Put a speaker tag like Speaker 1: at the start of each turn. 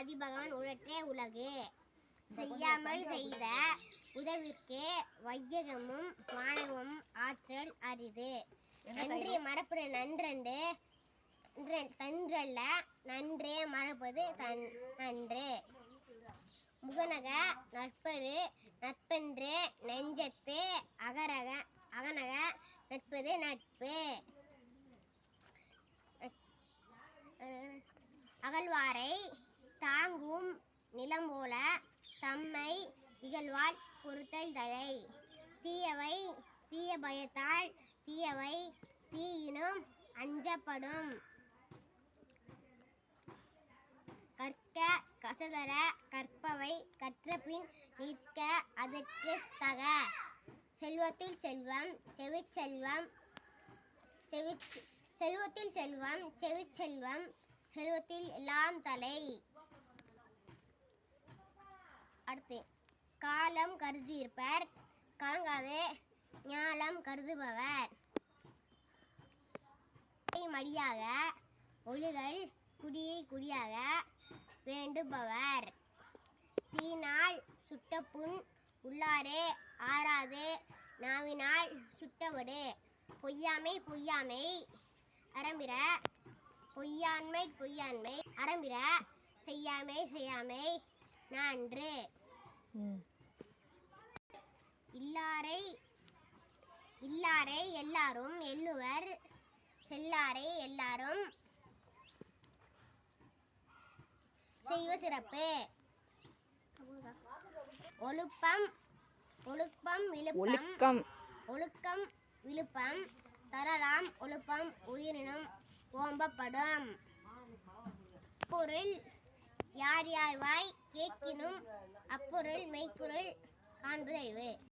Speaker 1: அதிபகவன் உழற்றே உலகு. செய்யாமல் செய்த உதவிற்கு வையகமும் வானகமும் ஆற்றல் அரிது. நன்றி மறப்பது நன்றன்று தன்றல்ல, நன்றே மறப்பது நன்று. முகநக நட்பது நட்பென்று நெஞ்சத்து அகநக நட்பது நட்பு. அகழ்வாரை தாங்கும் நிலம் போல தம்மை இகழ்வால் பொறுத்தல் தலை. தீயவை தீய பயத்தால் தீயவை தீயினும் அஞ்சப்படும். கற்க கசதர கற்பவை கற்றபின் நிற்க அதற்கு தக. செல்வத்தில் செல்வம் செவிச்செல்வம் செல்வத்தில் செல்வம் செவிச்செல்வம் செல்வத்தில் எல்லாம் தலை. அடுத்து காலம் கருதியிருப்பர் கலங்காது ஞாலம் கருதுபவர். மடியாக ஒழுகல் குடியை குடியாக வேண்டுபவர். தீனால் சுட்ட புண் உள்ளாரே ஆறாது நாவினால் சுட்டவடு. பொய்யாமை பொய்யாமை அறம்பிற பொய்யாண்மை பொய்யாண்மை அறம்பிற செய்யாமை செய்யாமை நன்று. இல்லாரை எல்லாரும் எள்ளுவர் செல்லாரை எல்லாரும் செய்வ சிறப்பு. ஒழுக்கம் விழுப்பம் தரலாம் ஒழுப்பம் உயிரினும் ஓம்பப்படும். பொருள் யார் யார் வாய் கேட்கினும் அப்பொருள் மெய்ப்பொருள் காண்பது அறிவு.